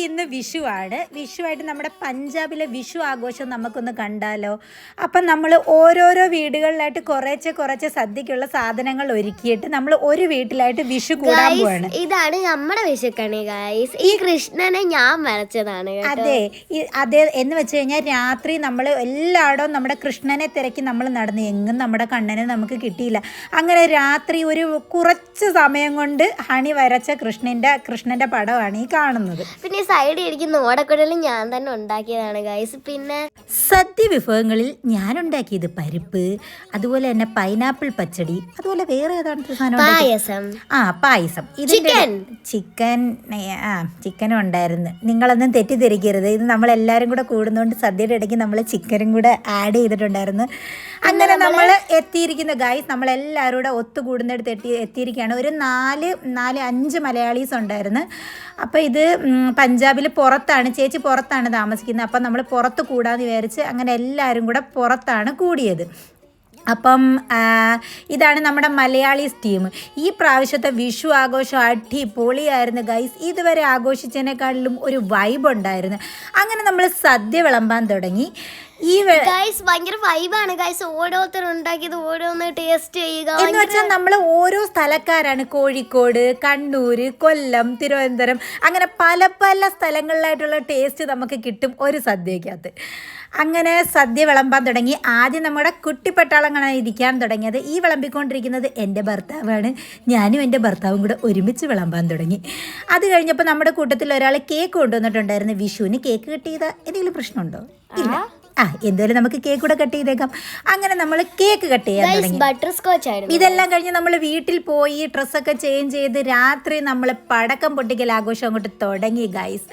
ഇന്ന് വിഷുവാണ്. വിഷുവായിട്ട് നമ്മുടെ പഞ്ചാബിലെ വിഷു ആഘോഷം നമുക്കൊന്ന് കണ്ടാലോ. അപ്പം നമ്മൾ ഓരോരോ വീടുകളിലായിട്ട് കുറച്ച് സദ്യക്കുള്ള സാധനങ്ങൾ ഒരുക്കിയിട്ട് നമ്മൾ ഒരു വീട്ടിലായിട്ട് വിഷു കൂടാൻ പോവാണ്. ഇതാണ് നമ്മുടെ വിഷുക്കണി ഗൈസ്. ഈ കൃഷ്ണനെ ഞാൻ വരച്ചതാണ്. അതെ എന്ന് വെച്ച് കഴിഞ്ഞാൽ രാത്രി നമ്മൾ എല്ലായിടവും നമ്മുടെ കൃഷ്ണനെ തിരക്കി നമ്മൾ നടന്നു, എങ്ങും നമ്മുടെ കണ്ണനെ നമുക്ക് കിട്ടിയില്ല. അങ്ങനെ രാത്രി ഒരു കുറച്ച് സമയം കൊണ്ട് ഹണി വരച്ച കൃഷ്ണന്റെ പടമാണ് ഈ കാണുന്നത്. പിന്നെ സൈഡിൽ ഇരിക്കുന്ന ഓടക്കുഴലും ഞാൻ തന്നെ ഉണ്ടാക്കിയതാണ് ഗൈസ്. പിന്നെ സദ്യ വിഭവങ്ങളിൽ ഞാൻ ഉണ്ടാക്കിയത് പരിപ്പ്, അതുപോലെ തന്നെ പൈനാപ്പിൾ പച്ചടി, അതുപോലെ വേറെ ഏതാണ് പായസം. ഇതിന്റെ ചിക്കനും ഉണ്ടായിരുന്നു. നിങ്ങളൊന്നും തെറ്റിദ്ധരിക്കരുത്, ഇത് നമ്മളെല്ലാവരും കൂടെ കൂടുന്നതുകൊണ്ട് സദ്യയുടെ ഇടയ്ക്ക് നമ്മൾ ചിക്കനും കൂടെ ആഡ് ചെയ്തിട്ടുണ്ടായിരുന്നു. അങ്ങനെ നമ്മൾ എത്തിയിരിക്കുന്ന ഗൈസ്, നമ്മളെല്ലാവരും കൂടെ ഒത്തുകൂടുന്നിടത്ത് എത്തിയിരിക്കുകയാണ്. ഒരു 4-5 മലയാളീസ് ഉണ്ടായിരുന്നു. അപ്പോൾ ഇത് പഞ്ചാബിൽ പുറത്താണ്, ചേച്ചി പുറത്താണ് താമസിക്കുന്നത്. അപ്പം നമ്മൾ പുറത്ത് കൂടാന്ന് വിചാരിച്ച് അങ്ങനെ എല്ലാവരും കൂടെ പുറത്താണ് കൂടിയത്. അപ്പം ഇതാണ് നമ്മുടെ മലയാളീസ് ടീം. ഈ പ്രാവശ്യത്തെ വിഷു ആഘോഷം അടിപൊളിയായിരുന്നു ഗൈസ്. ഇതുവരെ ആഘോഷിച്ചതിനേക്കാളിലും ഒരു വൈബ് ഉണ്ടായിരുന്നു. അങ്ങനെ നമ്മൾ സദ്യ വിളമ്പാൻ തുടങ്ങി. ഈ ഭയങ്കര വൈബാണ് ഗൈസ്. ഓരോരുത്തർ ഉണ്ടാക്കിയത് ഓരോന്ന് ടേസ്റ്റ് ചെയ്യുക എന്ന് വെച്ചാൽ നമ്മൾ ഓരോ സ്ഥലക്കാരാണ്. കോഴിക്കോട്, കണ്ണൂർ, കൊല്ലം, തിരുവനന്തപുരം, അങ്ങനെ പല സ്ഥലങ്ങളിലായിട്ടുള്ള ടേസ്റ്റ് നമുക്ക് കിട്ടും ഒരു സദ്യക്കകത്ത്. അങ്ങനെ സദ്യ വിളമ്പാൻ തുടങ്ങി. ആദ്യം നമ്മുടെ കുട്ടിപ്പട്ടാളങ്ങളാണ് ഇരിക്കാൻ തുടങ്ങിയത്. ഈ വിളമ്പിക്കൊണ്ടിരിക്കുന്നത് എൻ്റെ ഭർത്താവാണ്. ഞാനും എൻ്റെ ഭർത്താവും കൂടെ ഒരുമിച്ച് വിളമ്പാൻ തുടങ്ങി. അത് കഴിഞ്ഞപ്പോൾ നമ്മുടെ കൂട്ടത്തിൽ ഒരാൾ കേക്ക് കൊണ്ടുവന്നിട്ടുണ്ടായിരുന്നു. വിഷുവിന് കേക്ക് കിട്ടിയത് എന്തെങ്കിലും പ്രശ്നമുണ്ടോ? ഇല്ല. എന്തായാലും നമുക്ക് കേക്ക് കൂടെ കട്ട് ചെയ്തേക്കാം. അങ്ങനെ നമ്മൾ കേക്ക് കട്ട് ചെയ്യാൻ തുടങ്ങി. ബട്ടർസ്കോച്ച് ആയിരുന്നു. ഇതെല്ലാം കഴിഞ്ഞ് നമ്മൾ വീട്ടിൽ പോയി ഡ്രസ്സൊക്കെ ചേഞ്ച് ചെയ്ത് രാത്രി നമ്മൾ പടക്കം പൊട്ടിക്കൽ ആഘോഷം അങ്ങോട്ട് തുടങ്ങി ഗൈസ്.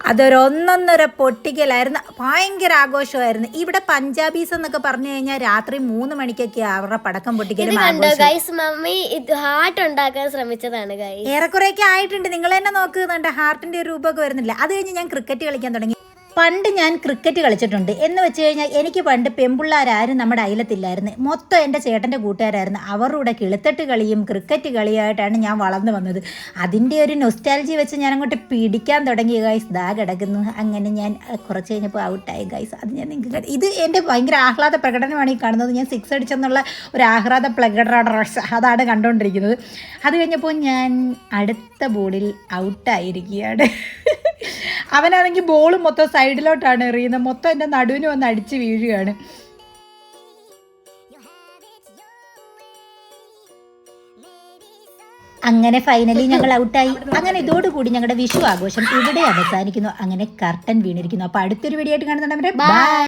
അതൊരൊന്നൊന്നര പൊട്ടിക്കലായിരുന്നു. ഭയങ്കര ആഘോഷമായിരുന്നു. ഇവിടെ പഞ്ചാബീസ് എന്നൊക്കെ പറഞ്ഞു കഴിഞ്ഞാൽ രാത്രി 3 മണിക്കൊക്കെ അവരുടെ പടക്കം പൊട്ടിക്കലും ഹാർട്ട് ഉണ്ടാക്കാൻ ശ്രമിച്ചതാണ്. ഏറെക്കുറെയൊക്കെ ആയിട്ടുണ്ട്. നിങ്ങൾ തന്നെ നോക്കുന്നുണ്ട്, ഹാർട്ടിന്റെ ഒരു രൂപമൊക്കെ വരുന്നില്ല. അത് കഴിഞ്ഞ് ഞാൻ ക്രിക്കറ്റ് കളിക്കാൻ തുടങ്ങി. പണ്ട് ഞാൻ ക്രിക്കറ്റ് കളിച്ചിട്ടുണ്ട്. എന്ന് വെച്ച് കഴിഞ്ഞാൽ എനിക്ക് പണ്ട് പെൺപിള്ളേരാരും നമ്മുടെ അയലത്തില്ലായിരുന്നു. മൊത്തം എൻ്റെ ചേട്ടൻ്റെ കൂട്ടുകാരായിരുന്നു. അവരുടെ കൂടെ കിളിത്തട്ട് കളിയും ക്രിക്കറ്റ് കളിയായിട്ടാണ് ഞാൻ വളർന്നു വന്നത്. അതിൻ്റെ ഒരു നൊസ്റ്റാലജി വെച്ച് ഞാൻ അങ്ങോട്ട് പിടിക്കാൻ തുടങ്ങി ഗൈസ്. ദാ കിടക്കുന്നു. അങ്ങനെ ഞാൻ കുറച്ച് കഴിഞ്ഞപ്പോൾ ഔട്ടായി ഗൈസ്. അത് ഞാൻ നിങ്ങൾക്ക് ഇത് എൻ്റെ ഭയങ്കര ആഹ്ലാദ പ്രകടനമാണ് ഈ കാണുന്നത്. ഞാൻ 6 അടിച്ചെന്നുള്ള ഒരു ആഹ്ലാദ അതാണ് കണ്ടുകൊണ്ടിരിക്കുന്നത്. അത് കഴിഞ്ഞപ്പോൾ ഞാൻ അടുത്ത ബോളിൽ ഔട്ടായിരിക്കുകയാണ്. അവനാണെങ്കിൽ ബോൾ മൊത്തം സൈഡിലോട്ടാണ് എറിയുന്നത്. മൊത്തം എൻ്റെ നടുവിന് വന്ന് അടിച്ച് വീഴുകയാണ്. അങ്ങനെ ഫൈനലി ഞങ്ങൾ ഔട്ടായി. അങ്ങനെ ഇതോടുകൂടി ഞങ്ങളുടെ വിഷു ആഘോഷം ഇവിടെ അവസാനിക്കുന്നു. അങ്ങനെ കർട്ടൻ വീണിരിക്കുന്നു. അപ്പോൾ അടുത്തൊരു വീഡിയോ ആയിട്ട് കാണുന്നുണ്ടവരെ ബൈ.